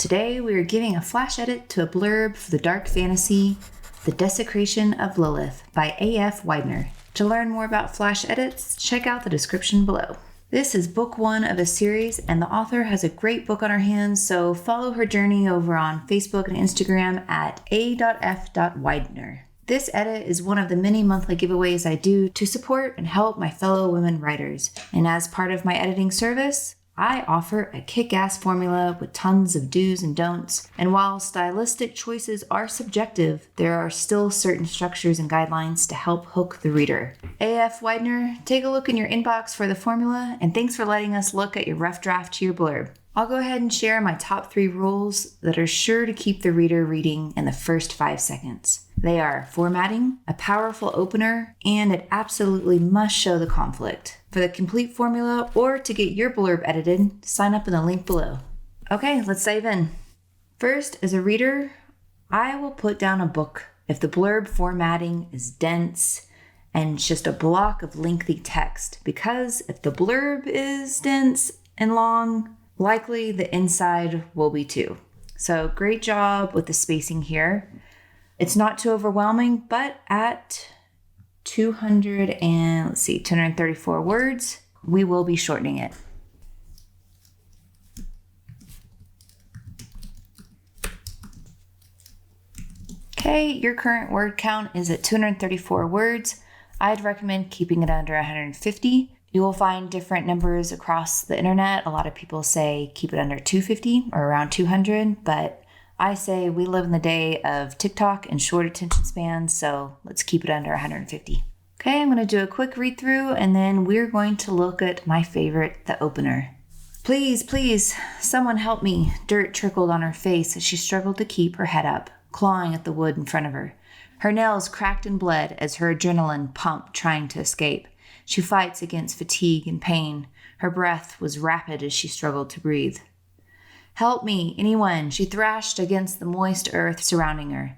Today we are giving a flash edit to a blurb for the dark fantasy, The Desecration of Lilith by A.F. Widener. To learn more about flash edits, check out the description below. This is book 1 of a series, and the author has a great book on her hands, so follow her journey over on Facebook and Instagram at a.f.widener. This edit is one of the many monthly giveaways I do to support and help my fellow women writers. And as part of my editing service, I offer a kick-ass formula with tons of do's and don'ts. And while stylistic choices are subjective, there are still certain structures and guidelines to help hook the reader. A.F. Widener, take a look in your inbox for the formula, and thanks for letting us look at your rough draft to your blurb. I'll go ahead and share my top 3 rules that are sure to keep the reader reading in the first 5 seconds. They are formatting, a powerful opener, and it absolutely must show the conflict. For the complete formula or to get your blurb edited, sign up in the link below. Okay, let's dive in. First, as a reader, I will put down a book if the blurb formatting is dense and just a block of lengthy text, because if the blurb is dense and long, likely the inside will be too. So great job with the spacing here. It's not too overwhelming, but at 234 words, we will be shortening it. Okay, your current word count is at 234 words. I'd recommend keeping it under 150. You will find different numbers across the internet. A lot of people say keep it under 250 or around 200, but I say we live in the day of TikTok and short attention spans, so let's keep it under 150. Okay, I'm going to do a quick read through, and then we're going to look at my favorite, the opener. Please, someone help me. Dirt trickled on her face as she struggled to keep her head up, clawing at the wood in front of her. Her nails cracked and bled as her adrenaline pumped, trying to escape. She fights against fatigue and pain. Her breath was rapid as she struggled to breathe. Help me, anyone, she thrashed against the moist earth surrounding her,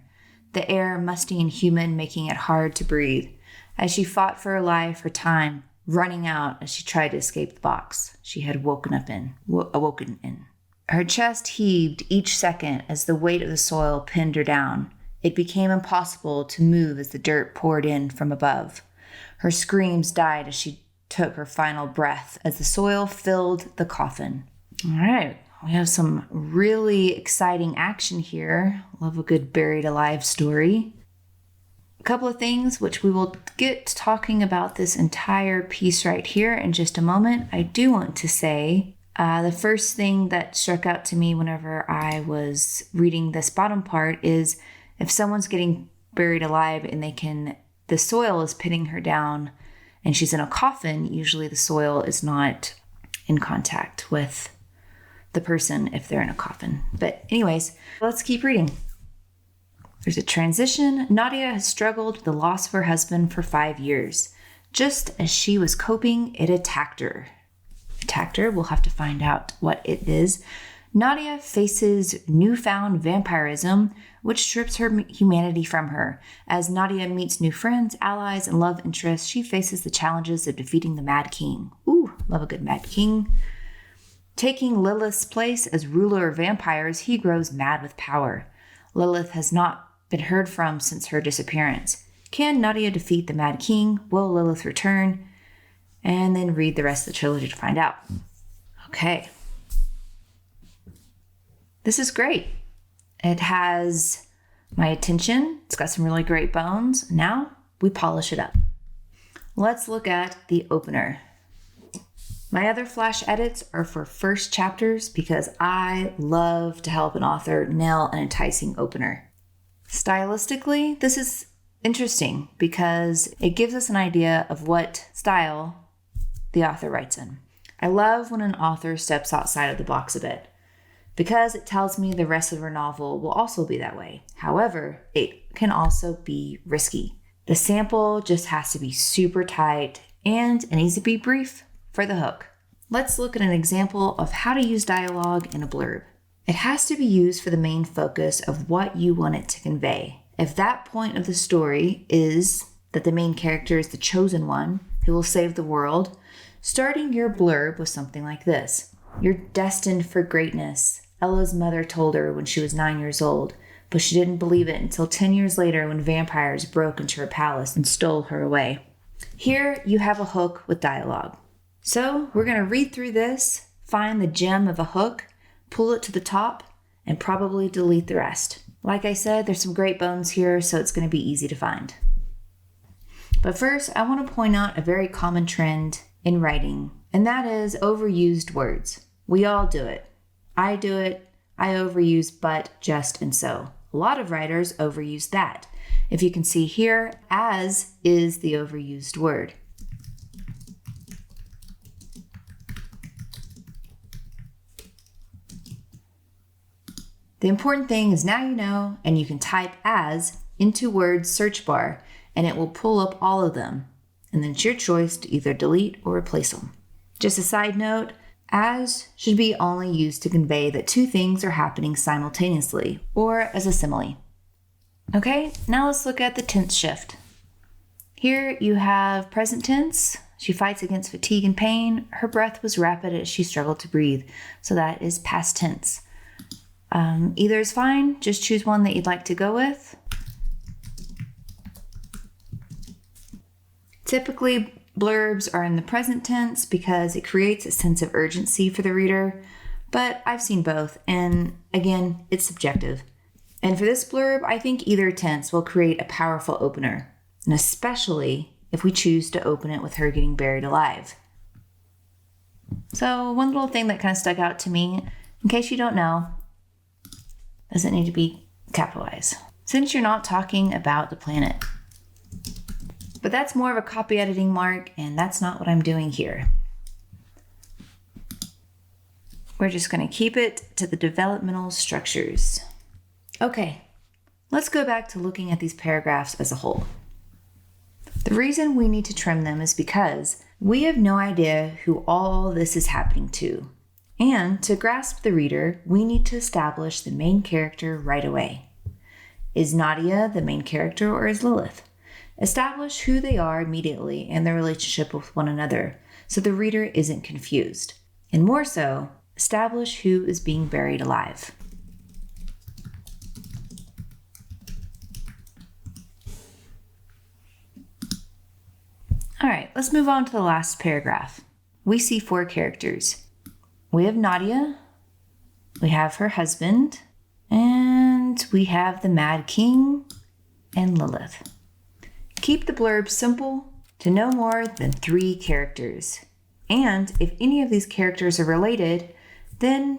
the air musty and humid, making it hard to breathe. As she fought for her life, her time running out as she tried to escape the box she had awoken in. Her chest heaved each second as the weight of the soil pinned her down. It became impossible to move as the dirt poured in from above. Her screams died as she took her final breath as the soil filled the coffin. All right. We have some really exciting action here. Love a good buried alive story. A couple of things which we will get to talking about this entire piece right here in just a moment. I do want to say the first thing that struck out to me whenever I was reading this bottom part is if someone's getting buried alive and the soil is pinning her down and she's in a coffin, usually the soil is not in contact with the person if they're in a coffin. But anyways, let's keep reading. There's a transition. Nadia has struggled with the loss of her husband for 5 years. Just as she was coping, it attacked her. We'll have to find out what it is. Nadia faces newfound vampirism, which strips her humanity from her. As Nadia meets new friends, allies, and love interests, she faces the challenges of defeating the Mad King. Ooh, love a good Mad King. Taking Lilith's place as ruler of vampires, he grows mad with power. Lilith has not been heard from since her disappearance. Can Nadia defeat the Mad King? Will Lilith return? And then read the rest of the trilogy to find out. Okay. This is great. It has my attention. It's got some really great bones. Now we polish it up. Let's look at the opener. My other flash edits are for first chapters because I love to help an author nail an enticing opener. Stylistically, this is interesting because it gives us an idea of what style the author writes in. I love when an author steps outside of the box a bit because it tells me the rest of her novel will also be that way. However, it can also be risky. The sample just has to be super tight and it needs to be brief for the hook. Let's look at an example of how to use dialogue in a blurb. It has to be used for the main focus of what you want it to convey. If that point of the story is that the main character is the chosen one who will save the world, starting your blurb with something like this. You're destined for greatness. Ella's mother told her when she was 9 years old, but she didn't believe it until 10 years later when vampires broke into her palace and stole her away. Here you have a hook with dialogue. So we're going to read through this, find the gem of a hook, pull it to the top, and probably delete the rest. Like I said, there's some great bones here, so it's going to be easy to find. But first, I want to point out a very common trend in writing, and that is overused words. We all do it. I do it. I overuse but, just, and so. A lot of writers overuse that. If you can see here, as is the overused word. The important thing is now you know, and you can type as into Word's search bar, and it will pull up all of them. And then it's your choice to either delete or replace them. Just a side note, as should be only used to convey that two things are happening simultaneously, or as a simile. Okay, now let's look at the tense shift. Here you have present tense. She fights against fatigue and pain. Her breath was rapid as she struggled to breathe. So that is past tense. Either is fine. Just choose one that you'd like to go with. Typically, blurbs are in the present tense because it creates a sense of urgency for the reader, but I've seen both, and again, it's subjective. And for this blurb, I think either tense will create a powerful opener, and especially if we choose to open it with her getting buried alive. So one little thing that kind of stuck out to me, in case you don't know, doesn't need to be capitalized, since you're not talking about the planet. But that's more of a copy editing mark, and that's not what I'm doing here. We're just going to keep it to the developmental structures. Okay, let's go back to looking at these paragraphs as a whole. The reason we need to trim them is because we have no idea who all this is happening to. And to grasp the reader, we need to establish the main character right away. Is Nadia the main character or is Lilith? Establish who they are immediately and their relationship with one another so the reader isn't confused. And more so, establish who is being buried alive. All right, let's move on to the last paragraph. We see 4 characters. We have Nadia, we have her husband, and we have the Mad King and Lilith. Keep the blurb simple to no more than 3 characters. And if any of these characters are related, then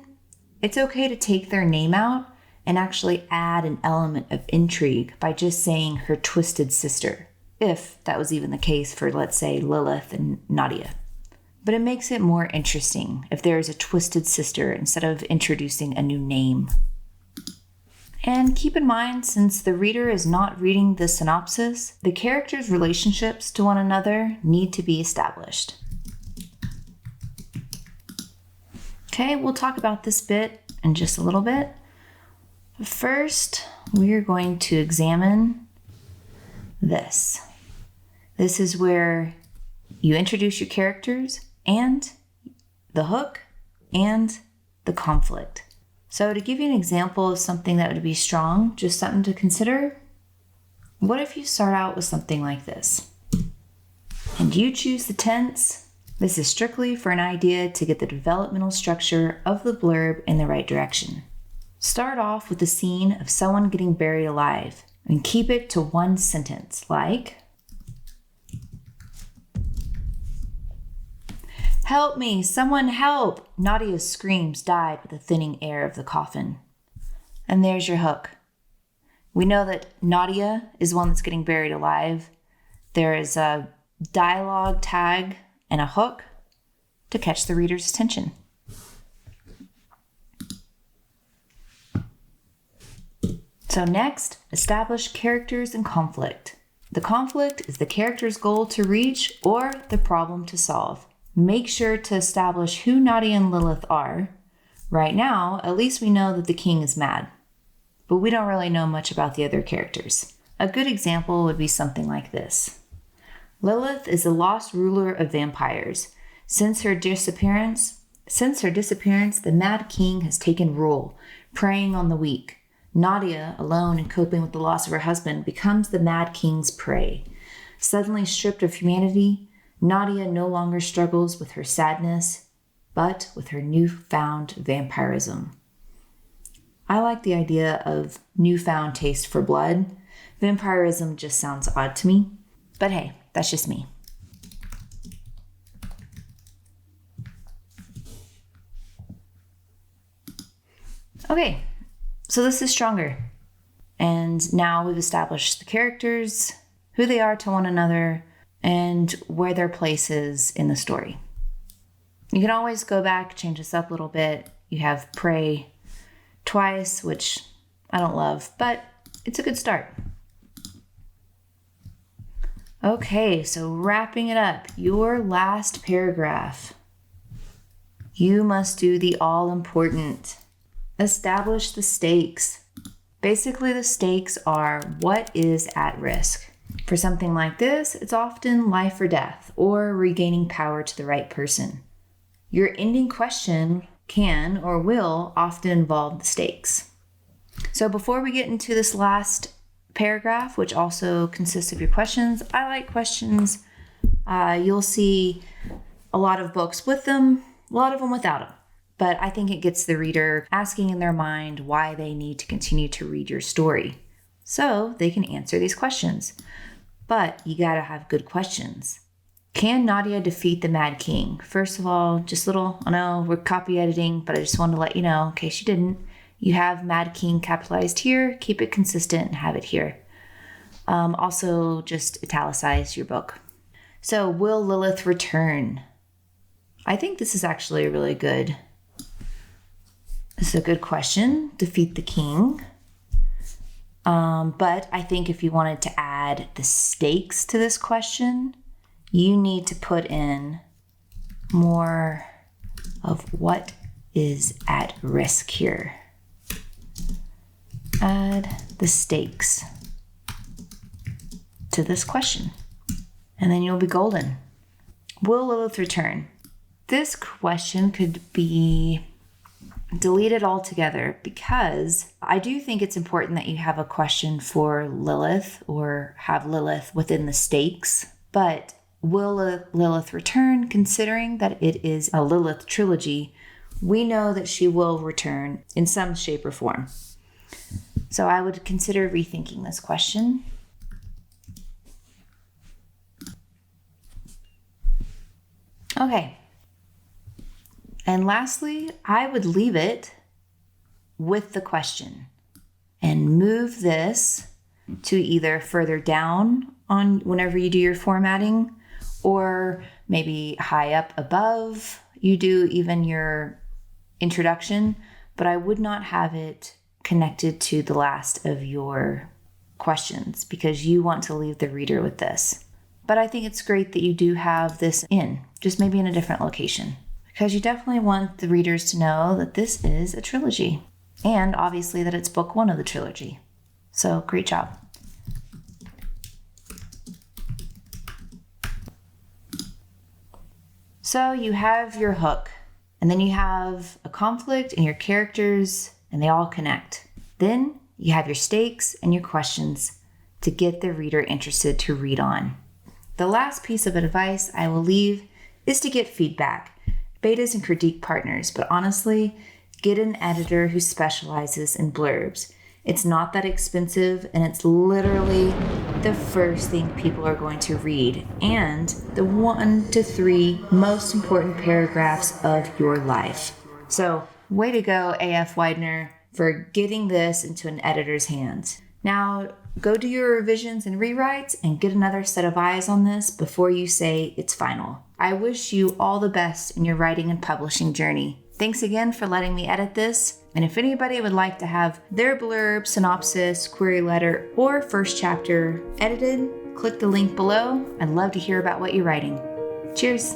it's okay to take their name out and actually add an element of intrigue by just saying her twisted sister, if that was even the case for, let's say, Lilith and Nadia. But it makes it more interesting if there is a twisted sister instead of introducing a new name. And keep in mind, since the reader is not reading the synopsis, the characters' relationships to one another need to be established. Okay, we'll talk about this bit in just a little bit. But first, we are going to examine this. This is where you introduce your characters and the hook and the conflict. So to give you an example of something that would be strong, just something to consider, what if you start out with something like this? And you choose the tense. This is strictly for an idea to get the developmental structure of the blurb in the right direction. Start off with the scene of someone getting buried alive and keep it to one sentence, like, "Help me, someone help!" Nadia's screams died with the thinning air of the coffin. And there's your hook. We know that Nadia is one that's getting buried alive. There is a dialogue tag and a hook to catch the reader's attention. So next, establish characters and conflict. The conflict is the character's goal to reach or the problem to solve. Make sure to establish who Nadia and Lilith are. Right now, at least we know that the king is mad, but we don't really know much about the other characters. A good example would be something like this. Lilith is the lost ruler of vampires. Since her disappearance, Since her disappearance, the Mad King has taken rule, preying on the weak. Nadia, alone and coping with the loss of her husband, becomes the Mad King's prey. Suddenly stripped of humanity, Nadia no longer struggles with her sadness, but with her newfound vampirism. I like the idea of newfound taste for blood. Vampirism just sounds odd to me, but hey, that's just me. Okay, so this is stronger. And now we've established the characters, who they are to one another, and where their place is in the story. You can always go back, change this up a little bit. You have pray twice, which I don't love, but it's a good start. Okay, so wrapping it up, your last paragraph. You must do the all-important. Establish the stakes. Basically, the stakes are what is at risk. For something like this, it's often life or death, or regaining power to the right person. Your ending question can or will often involve the stakes. So before we get into this last paragraph, which also consists of your questions, I like questions. You'll see a lot of books with them, a lot of them without them. But I think it gets the reader asking in their mind why they need to continue to read your story, so they can answer these questions. But you gotta have good questions. Can Nadia defeat the Mad King? First of all, just I know we're copy editing, but I just wanted to let you know, in case you didn't, you have Mad King capitalized here. Keep it consistent and have it here. Also, just italicize your book. So, will Lilith return? I think this is actually really good. This is a good question. Defeat the king. But I think if you wanted to add the stakes to this question, you need to put in more of what is at risk here. Add the stakes to this question, and then you'll be golden. Will Lilith return? This question could be deleted altogether, because I do think it's important that you have a question for Lilith, or have Lilith within the stakes. But will Lilith return? Considering that it is a Lilith trilogy, we know that she will return in some shape or form. So I would consider rethinking this question. Okay. And lastly, I would leave it with the question and move this to either further down on whenever you do your formatting, or maybe high up above you do even your introduction, but I would not have it connected to the last of your questions, because you want to leave the reader with this. But I think it's great that you do have this in, just maybe in a different location, because you definitely want the readers to know that this is a trilogy, and obviously that it's book one of the trilogy. So great job. So you have your hook, and then you have a conflict and your characters, and they all connect. Then you have your stakes and your questions to get the reader interested to read on. The last piece of advice I will leave is to get feedback. Betas and critique partners, but honestly, get an editor who specializes in blurbs. It's not that expensive, and it's literally the first thing people are going to read, and the 1 to 3 most important paragraphs of your life. So, way to go, A.F. Widener, for getting this into an editor's hands. Now, go do your revisions and rewrites and get another set of eyes on this before you say it's final. I wish you all the best in your writing and publishing journey. Thanks again for letting me edit this. And if anybody would like to have their blurb, synopsis, query letter, or first chapter edited, click the link below. I'd love to hear about what you're writing. Cheers.